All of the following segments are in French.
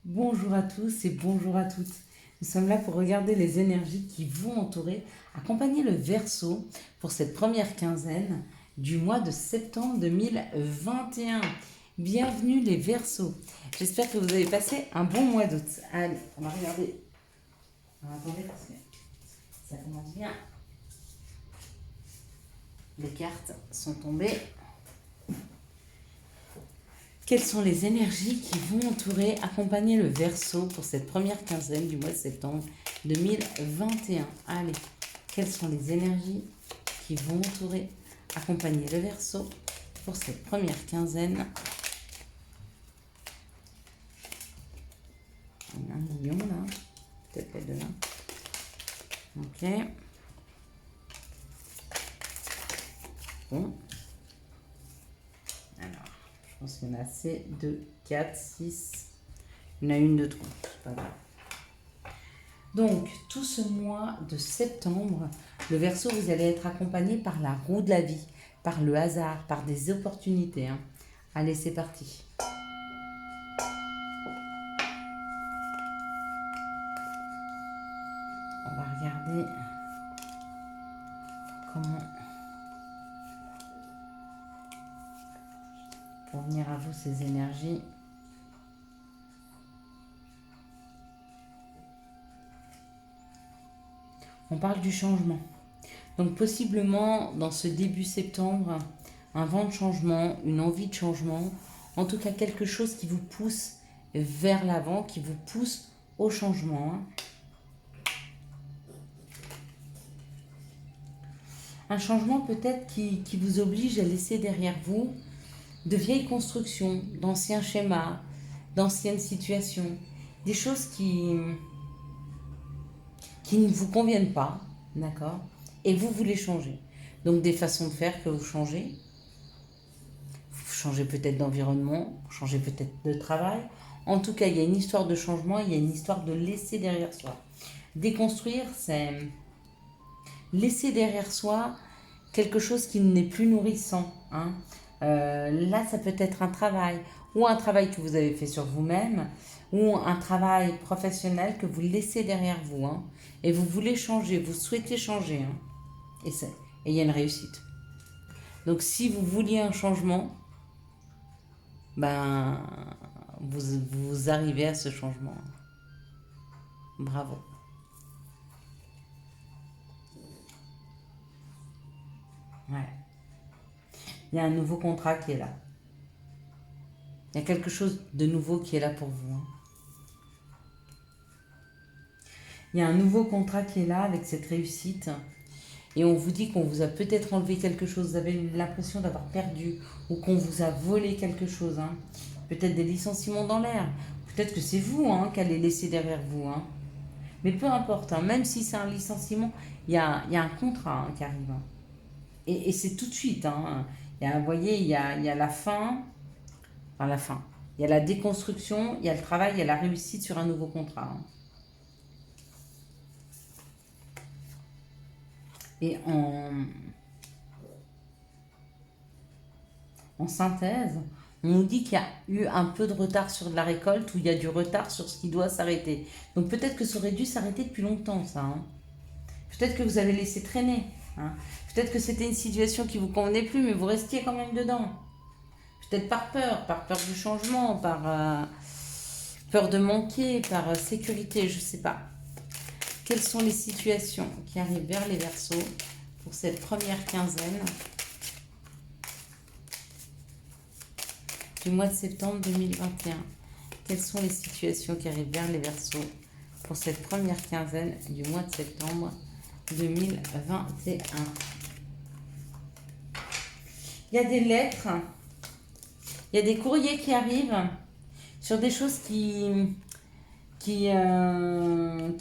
Bonjour à tous et bonjour à toutes. Nous sommes là pour regarder les énergies qui vont entourer, accompagner le Verseau pour cette première quinzaine du mois de septembre 2021. Bienvenue les Verseaux. J'espère que vous avez passé un bon mois d'août. Allez, on va regarder. Attendez parce que ça commence bien. Les cartes sont tombées. Quelles sont les énergies qui vont entourer, accompagner le Verseau pour cette première quinzaine du mois de septembre 2021? Allez, quelles sont les énergies qui vont entourer, accompagner le Verseau pour cette première quinzaine? On a 1 million là, peut-être les deux là. Ok. Bon. Alors. Je pense qu'il y en a assez. 2, 4, 6. Il y en a une de trop. C'est pas grave. Donc, tout ce mois de septembre, le Verseau, vous allez être accompagné par la roue de la vie, par le hasard, par des opportunités. Allez, c'est parti. On va regarder comment pour venir à vous ces énergies. On parle du changement. Donc possiblement dans ce début septembre, un vent de changement, une envie de changement, en tout cas quelque chose qui vous pousse vers l'avant, qui vous pousse au changement. Un changement peut-être qui vous oblige à laisser derrière vous de vieilles constructions, d'anciens schémas, d'anciennes situations, des choses qui ne vous conviennent pas, d'accord? Et vous voulez changer. Donc des façons de faire que vous changez. Vous changez peut-être d'environnement, vous changez peut-être de travail. En tout cas, il y a une histoire de changement, il y a une histoire de laisser derrière soi. Déconstruire, c'est laisser derrière soi quelque chose qui n'est plus nourrissant. Là, ça peut être un travail, ou un travail que vous avez fait sur vous-même, ou un travail professionnel que vous laissez derrière vous. Et vous voulez changer, vous souhaitez changer. Et il y a une réussite. Donc si vous vouliez un changement, ben, vous arrivez à ce changement. Bravo. Ouais. Il y a un nouveau contrat qui est là. Il y a quelque chose de nouveau qui est là pour vous. Il y a un nouveau contrat qui est là avec cette réussite. Et on vous dit qu'on vous a peut-être enlevé quelque chose. Vous avez l'impression d'avoir perdu ou qu'on vous a volé quelque chose. Peut-être des licenciements dans l'air. Peut-être que c'est vous qui allez laisser derrière vous. Mais peu importe, même si c'est un licenciement, il y a un contrat qui arrive. Et c'est tout de suite. Vous voyez, il y a la fin. Enfin, la fin. Il y a la déconstruction, il y a le travail, il y a la réussite sur un nouveau contrat. Et en synthèse, on nous dit qu'il y a eu un peu de retard sur de la récolte ou il y a du retard sur ce qui doit s'arrêter. Donc peut-être que ça aurait dû s'arrêter depuis longtemps, ça. Peut-être que vous avez laissé traîner. Peut-être que c'était une situation qui ne vous convenait plus, mais vous restiez quand même dedans. Peut-être par peur du changement, par peur de manquer, par sécurité, je ne sais pas. Quelles sont les situations qui arrivent vers les Verseaux pour cette première quinzaine du mois de septembre 2021? Quelles sont les situations qui arrivent vers les Verseaux pour cette première quinzaine du mois de septembre 2021? Il y a des lettres, il y a des courriers qui arrivent sur des choses qui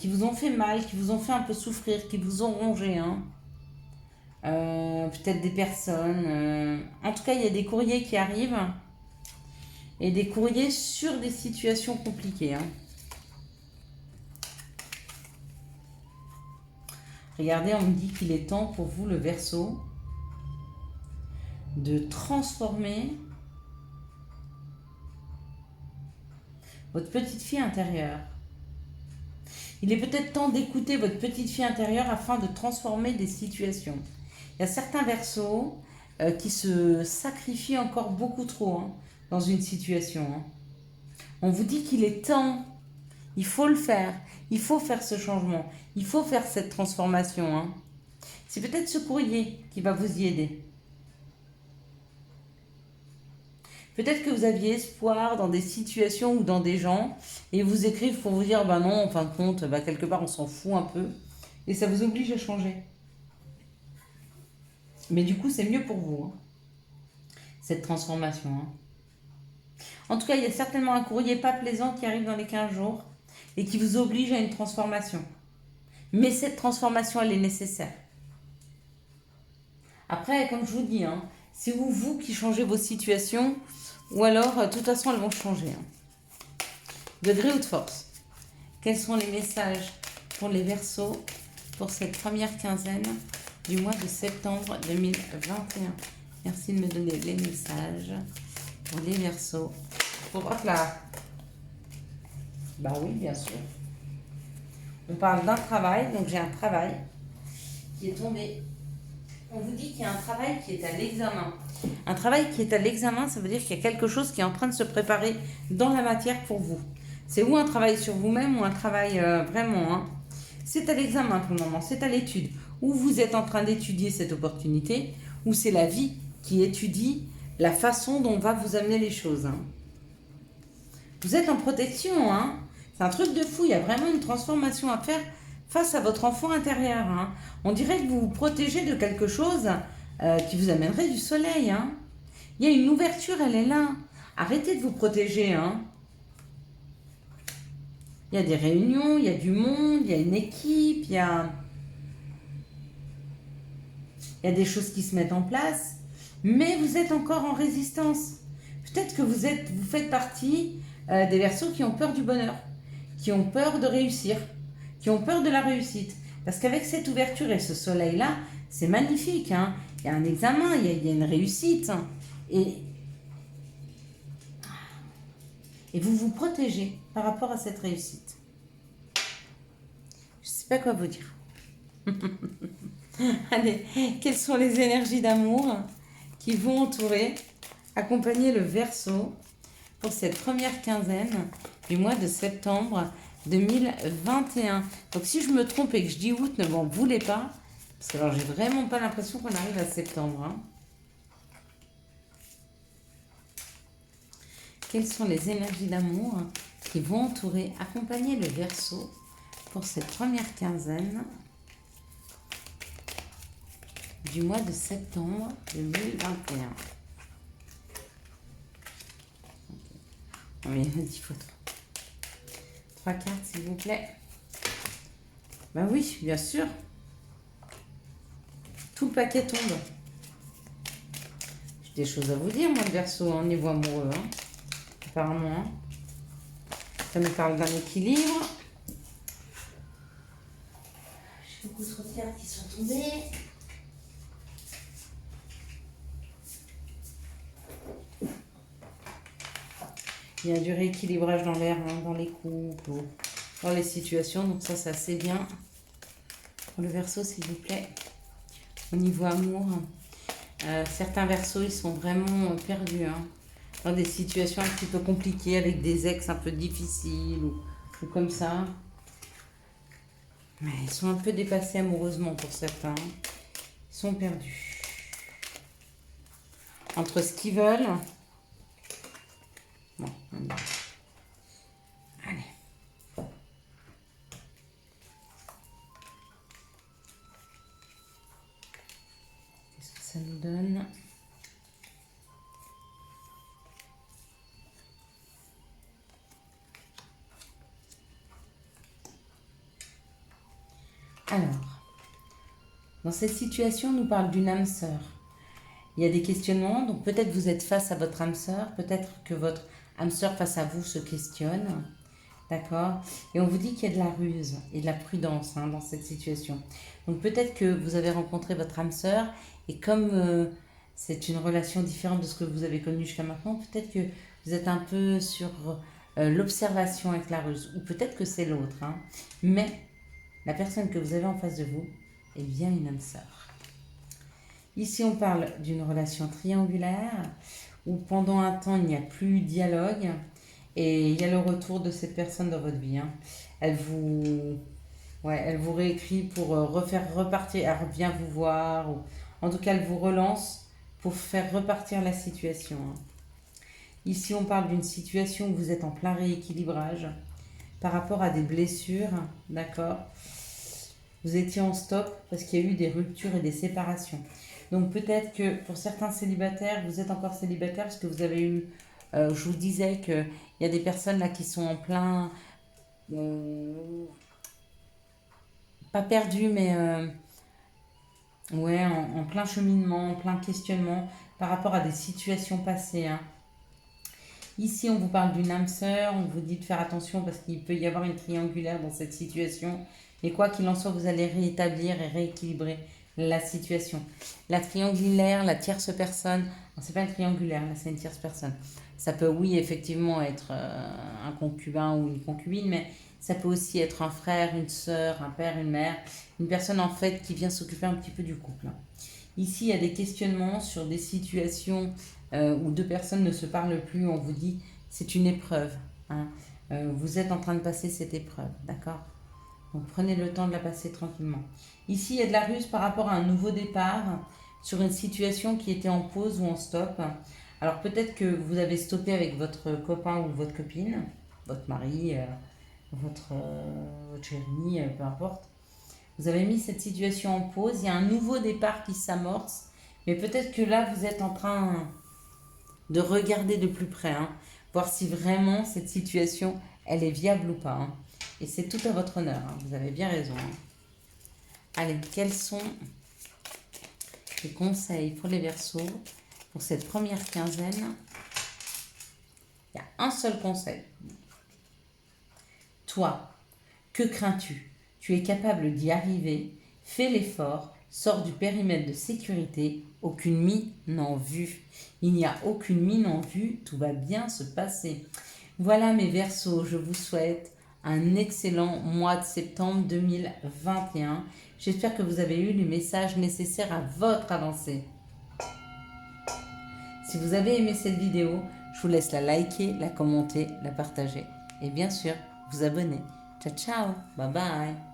vous ont fait mal, qui vous ont fait un peu souffrir, qui vous ont rongé. Peut-être des personnes. En tout cas, il y a des courriers qui arrivent. Et des courriers sur des situations compliquées. Regardez, on me dit qu'il est temps pour vous, le Verseau, de transformer votre petite fille intérieure. Il est peut-être temps d'écouter votre petite fille intérieure afin de transformer des situations. Il y a certains Verseaux qui se sacrifient encore beaucoup trop dans une situation. On vous dit qu'il est temps, il faut le faire, il faut faire ce changement, il faut faire cette transformation. C'est peut-être ce courrier qui va vous y aider. Peut-être que vous aviez espoir dans des situations ou dans des gens et ils vous écrivent pour vous dire bah non, en fin de compte, quelque part on s'en fout un peu et ça vous oblige à changer. Mais du coup, c'est mieux pour vous, cette transformation. En tout cas, il y a certainement un courrier pas plaisant qui arrive dans les 15 jours et qui vous oblige à une transformation. Mais cette transformation, elle est nécessaire. Après, comme je vous dis, c'est vous qui changez vos situations ou alors, de toute façon, elles vont changer. Degré ou de force. Quels sont les messages pour les Verseaux pour cette première quinzaine du mois de septembre 2021? Merci de me donner les messages pour les Verseaux. Hop là. Bah oui, bien sûr. On parle d'un travail, donc j'ai un travail qui est tombé. On vous dit qu'il y a un travail qui est à l'examen. Un travail qui est à l'examen, ça veut dire qu'il y a quelque chose qui est en train de se préparer dans la matière pour vous. C'est ou un travail sur vous-même ou un travail vraiment. C'est à l'examen pour le moment, c'est à l'étude. Ou vous êtes en train d'étudier cette opportunité, ou c'est la vie qui étudie la façon dont on va vous amener les choses. Vous êtes en protection, C'est un truc de fou, il y a vraiment une transformation à faire face à votre enfant intérieur. On dirait que vous vous protégez de quelque chose qui vous amènerait du soleil. Il y a une ouverture, elle est là. Arrêtez de vous protéger. Il y a des réunions, il y a du monde, il y a une équipe, il y a des choses qui se mettent en place. Mais vous êtes encore en résistance. Peut-être que vous faites partie des Verseaux qui ont peur du bonheur, qui ont peur de réussir, qui ont peur de la réussite. Parce qu'avec cette ouverture et ce soleil-là, c'est magnifique. Il y a un examen, il y a une réussite. Et vous vous protégez par rapport à cette réussite. Je ne sais pas quoi vous dire. Allez, quelles sont les énergies d'amour qui vont entourer, accompagner le Verseau pour cette première quinzaine du mois de septembre 2021. Donc si je me trompe et que je dis août, ne m'en voulez pas, parce que alors j'ai vraiment pas l'impression qu'on arrive à septembre. Quelles sont les énergies d'amour qui vont entourer, accompagner le Verseau pour cette première quinzaine du mois de septembre 2021? Oui, 10 photos. 3 cartes, s'il vous plaît. Ben oui, bien sûr. Tout le paquet tombe. J'ai des choses à vous dire, moi, le Verseau, au niveau amoureux. Apparemment. Ça me parle d'un équilibre. J'ai beaucoup trop de cartes qui sont tombées. Il y a du rééquilibrage dans l'air, dans les couples, dans les situations. Donc ça, c'est assez bien. Pour le Verseau, s'il vous plaît. Au niveau amour, certains Verseaux, ils sont vraiment perdus. Dans des situations un petit peu compliquées, avec des ex un peu difficiles ou comme ça. Mais ils sont un peu dépassés amoureusement pour certains. Ils sont perdus. Entre ce qu'ils veulent... Bon, allez. Qu'est-ce que ça nous donne? Alors, dans cette situation, on nous parle d'une âme sœur. Il y a des questionnements, donc peut-être vous êtes face à votre âme sœur, peut-être que votre âme sœur face à vous se questionne, d'accord? Et on vous dit qu'il y a de la ruse et de la prudence dans cette situation. Donc peut-être que vous avez rencontré votre âme sœur et comme c'est une relation différente de ce que vous avez connu jusqu'à maintenant, peut-être que vous êtes un peu sur l'observation avec la ruse, ou peut-être que c'est l'autre, hein, mais la personne que vous avez en face de vous est bien une âme sœur. Ici, on parle d'une relation triangulaire où pendant un temps, il n'y a plus de dialogue et il y a le retour de cette personne dans votre vie. Hein. Elle vous réécrit pour refaire repartir, elle revient vous voir, ou en tout cas, elle vous relance pour faire repartir la situation. Hein. Ici, on parle d'une situation où vous êtes en plein rééquilibrage par rapport à des blessures, d'accord? Vous étiez en stop parce qu'il y a eu des ruptures et des séparations. Donc peut-être que pour certains célibataires, vous êtes encore célibataire parce que vous avez eu... je vous disais qu'il y a des personnes là qui sont en plein... pas perdues, mais... ouais, en plein cheminement, en plein questionnement par rapport à des situations passées. Hein. Ici, on vous parle d'une âme sœur, on vous dit de faire attention parce qu'il peut y avoir une triangulaire dans cette situation. Et quoi qu'il en soit, vous allez rétablir et rééquilibrer la situation. La triangulaire, la tierce personne, c'est pas une triangulaire, là c'est une tierce personne. Ça peut, oui, effectivement être un concubin ou une concubine, mais ça peut aussi être un frère, une sœur, un père, une mère, une personne en fait qui vient s'occuper un petit peu du couple. Ici, il y a des questionnements sur des situations où deux personnes ne se parlent plus. On vous dit, c'est une épreuve. Hein. Vous êtes en train de passer cette épreuve, d'accord? Donc prenez le temps de la passer tranquillement. Ici, il y a de la ruse par rapport à un nouveau départ sur une situation qui était en pause ou en stop. Alors peut-être que vous avez stoppé avec votre copain ou votre copine, votre mari, votre chérie, peu importe. Vous avez mis cette situation en pause, il y a un nouveau départ qui s'amorce, mais peut-être que là, vous êtes en train de regarder de plus près, hein, voir si vraiment cette situation, elle est viable ou pas. Hein. Et c'est tout à votre honneur, hein, vous avez bien raison. Hein. Allez, quels sont les conseils pour les Verseaux pour cette première quinzaine? Il y a un seul conseil. Toi, que crains-tu? Tu es capable d'y arriver, fais l'effort, sors du périmètre de sécurité, aucune mine en vue. Il n'y a aucune mine en vue, tout va bien se passer. Voilà mes Verseaux, je vous souhaite un excellent mois de septembre 2021. J'espère que vous avez eu les messages nécessaires à votre avancée. Si vous avez aimé cette vidéo, je vous laisse la liker, la commenter, la partager et bien sûr vous abonner. Ciao ciao, bye bye.